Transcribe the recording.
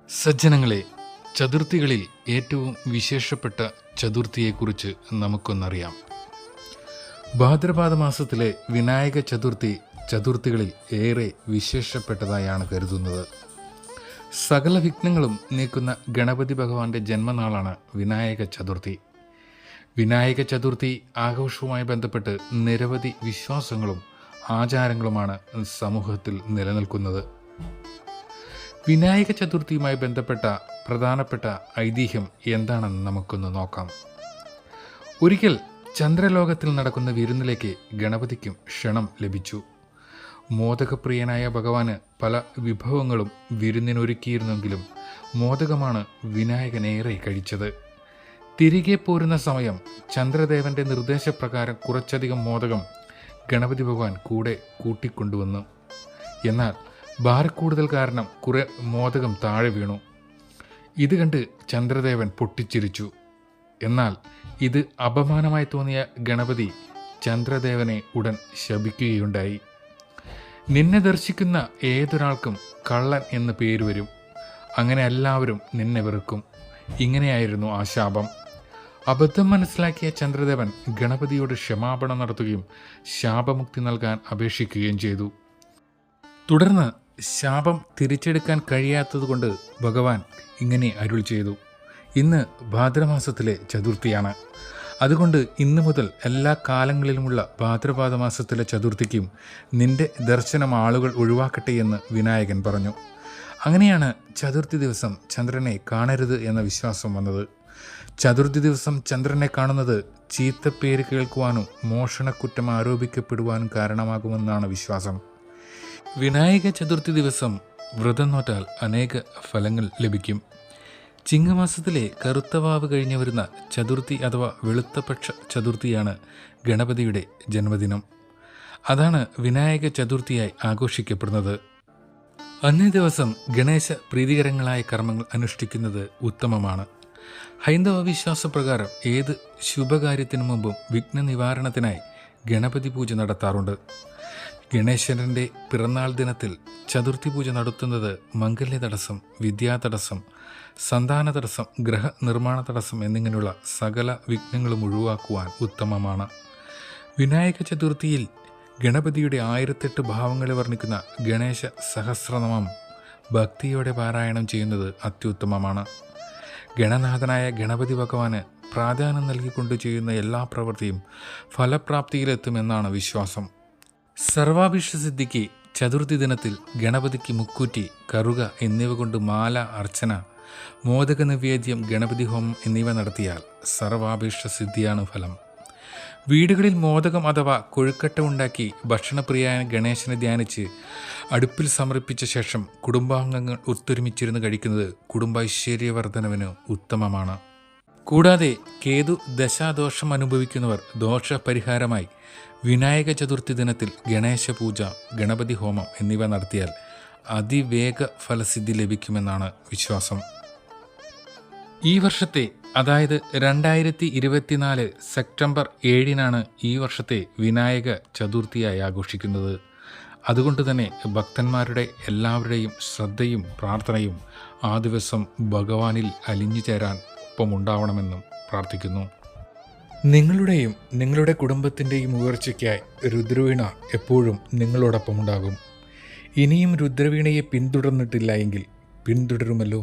സജ്ജനങ്ങളെ, ചതുർത്ഥികളിൽ ഏറ്റവും വിശേഷപ്പെട്ട ചതുർത്ഥിയെക്കുറിച്ച് നമുക്കൊന്നറിയാം. ഭാദ്രപദ മാസത്തിലെ വിനായക ചതുർത്ഥി ചതുർത്ഥികളിൽ ഏറെ വിശേഷപ്പെട്ടതായാണ് കരുതുന്നത്. സകല വിഘ്നങ്ങളും നീക്കുന്ന ഗണപതി ഭഗവാന്റെ ജന്മനാളാണ് വിനായക ചതുർത്ഥി. വിനായക ചതുർത്ഥി ആഘോഷവുമായി ബന്ധപ്പെട്ട് നിരവധി വിശ്വാസങ്ങളും ആചാരങ്ങളുമാണ് സമൂഹത്തിൽ നിലനിൽക്കുന്നത്. വിനായക ചതുർത്ഥിയുമായി ബന്ധപ്പെട്ട പ്രധാനപ്പെട്ട ഐതിഹ്യം എന്താണെന്ന് നമുക്കൊന്ന് നോക്കാം. ഒരിക്കൽ ചന്ദ്രലോകത്തിൽ നടക്കുന്ന വിരുന്നിലേക്ക് ഗണപതിക്കും ക്ഷണം ലഭിച്ചു. മോദകപ്രിയനായ ഭഗവാന് പല വിഭവങ്ങളും വിരുന്നിനൊരുക്കിയിരുന്നെങ്കിലും മോദകമാണ് വിനായകനേറെ കഴിച്ചത്. തിരികെ പോരുന്ന സമയം ചന്ദ്രദേവന്റെ നിർദ്ദേശപ്രകാരം കുറച്ചധികം മോദകം ഗണപതി ഭഗവാൻ കൂടെ കൂട്ടിക്കൊണ്ടുവന്നു. എന്നാൽ ഭാരക്കൂടുതൽ കാരണം കുറെ മോദകം താഴെ വീണു. ഇത് കണ്ട് ചന്ദ്രദേവൻ പൊട്ടിച്ചിരിച്ചു. എന്നാൽ ഇത് അപമാനമായി തോന്നിയ ഗണപതി ചന്ദ്രദേവനെ ഉടൻ ശപിക്കുകയുണ്ടായി. നിന്നെ ദർശിക്കുന്ന ഏതൊരാൾക്കും കള്ളൻ എന്ന് പേര് വരും. അങ്ങനെ എല്ലാവരും നിന്നെ വെറുക്കും. ഇങ്ങനെയായിരുന്നു ആ ശാപം. അബദ്ധം മനസ്സിലാക്കിയ ചന്ദ്രദേവൻ ഗണപതിയോട് ക്ഷമാപണം നടത്തുകയും ശാപമുക്തി നൽകാൻ അപേക്ഷിക്കുകയും ചെയ്തു. തുടർന്ന് ശാപം തിരിച്ചെടുക്കാൻ കഴിയാത്തതുകൊണ്ട് ഭഗവാൻ ഇങ്ങനെ അരുൾ ചെയ്തു: ഇന്ന് ഭാദ്രമാസത്തിലെ ചതുർത്ഥിയാണ്. അതുകൊണ്ട് ഇന്നു മുതൽ എല്ലാ കാലങ്ങളിലുമുള്ള ഭാദ്രപദ മാസത്തിലെ ചതുർത്ഥിക്കും നിന്റെ ദർശനം ആളുകൾ ഒഴിവാക്കട്ടെ എന്ന് വിനായകൻ പറഞ്ഞു. അങ്ങനെയാണ് ചതുർത്ഥി ദിവസം ചന്ദ്രനെ കാണരുത് എന്ന വിശ്വാസം വന്നത്. ചതുർത്ഥി ദിവസം ചന്ദ്രനെ കാണുന്നത് ചീത്തപ്പേര് കേൾക്കുവാനും മോഷണക്കുറ്റം ആരോപിക്കപ്പെടുവാനും കാരണമാകുമെന്നാണ് വിശ്വാസം. വിനായക ചതുർത്ഥി ദിവസം വ്രതം നോറ്റാൽ അനേക ഫലങ്ങൾ ലഭിക്കും. ചിങ്ങമാസത്തിലെ കറുത്തവാവ് കഴിഞ്ഞു വരുന്ന ചതുർത്ഥി അഥവാ വെളുത്തപക്ഷ ചതുർത്ഥിയാണ് ഗണപതിയുടെ ജന്മദിനം. അതാണ് വിനായക ചതുർത്ഥിയായി ആഘോഷിക്കപ്പെടുന്നത്. അന്നേ ദിവസം ഗണേശ പ്രീതികരങ്ങളായ കർമ്മങ്ങൾ അനുഷ്ഠിക്കുന്നത് ഉത്തമമാണ്. ഹൈന്ദവ വിശ്വാസപ്രകാരം ഏത് ശുഭകാര്യത്തിനു മുമ്പും വിഘ്ന നിവാരണത്തിനായി ഗണപതി പൂജ നടത്താറുണ്ട്. ഗണേശന്റെ പിറന്നാൾ ദിനത്തിൽ ചതുർത്ഥി പൂജ നടത്തുന്നത് മംഗല്യ തടസ്സം, വിദ്യാതടസ്സം, സന്താന തടസ്സം, ഗ്രഹ നിർമ്മാണ തടസ്സം എന്നിങ്ങനെയുള്ള സകല വിഘ്നങ്ങളും ഒഴിവാക്കുവാൻ ഉത്തമമാണ്. വിനായക ചതുർത്ഥിയിൽ ഗണപതിയുടെ 1008 ഭാവങ്ങളെ വർണ്ണിക്കുന്ന ഗണേശ സഹസ്രനാമം ഭക്തിയോടെ പാരായണം ചെയ്യുന്നത് അത്യുത്തമമാണ്. ഗണനാഥനായ ഗണപതി ഭഗവാന് പ്രാധാന്യം നൽകിക്കൊണ്ട് ചെയ്യുന്ന എല്ലാ പ്രവൃത്തിയും ഫലപ്രാപ്തിയിലെത്തുമെന്നാണ് വിശ്വാസം. സർവാഭിഷ്ടസിദ്ധിക്ക് ചതുർത്ഥി ദിനത്തിൽ ഗണപതിക്ക് മുക്കൂറ്റി, കറുക എന്നിവ കൊണ്ട് മാല അർച്ചന, മോദക നിവേദ്യം, ഗണപതി ഹോമം എന്നിവ നടത്തിയാൽ സർവാഭിഷ്ടസിദ്ധിയാണ് ഫലം. വീടുകളിൽ മോദകം അഥവാ കൊഴുക്കട്ട ഉണ്ടാക്കി ഭക്ഷണപ്രിയായ ഗണേശനെ ധ്യാനിച്ച് അടുപ്പിൽ സമർപ്പിച്ച ശേഷം കുടുംബാംഗങ്ങൾ ഒത്തൊരുമിച്ചിരുന്ന് കഴിക്കുന്നത് കുടുംബൈശ്വര്യവർദ്ധനവിന് ഉത്തമമാണ്. കൂടാതെ കേതു ദശാദോഷം അനുഭവിക്കുന്നവർ ദോഷപരിഹാരമായി വിനായക ചതുർത്ഥി ദിനത്തിൽ ഗണേശ പൂജ, ഗണപതി ഹോമം എന്നിവ നടത്തിയാൽ അതിവേഗ ഫലസിദ്ധി ലഭിക്കുമെന്നാണ് വിശ്വാസം. ഈ വർഷത്തെ, അതായത് 2024 സെപ്റ്റംബർ 7 ഈ വർഷത്തെ വിനായക ചതുർത്ഥിയായി ആഘോഷിക്കുന്നത്. അതുകൊണ്ട് തന്നെ ഭക്തന്മാരുടെ എല്ലാവരുടെയും ശ്രദ്ധയും പ്രാർത്ഥനയും ആ ദിവസം ഭഗവാനിൽ അലിഞ്ഞു ചേരാൻ ഒപ്പമുണ്ടാവണമെന്നും പ്രാർത്ഥിക്കുന്നു. നിങ്ങളുടെയും നിങ്ങളുടെ കുടുംബത്തിൻ്റെയും ഉയർച്ചയ്ക്കായി രുദ്രവീണ എപ്പോഴും നിങ്ങളോടൊപ്പം ഉണ്ടാകും. ഇനിയും രുദ്രവീണയെ പിന്തുടർന്നിട്ടില്ല എങ്കിൽ പിന്തുടരുമല്ലോ.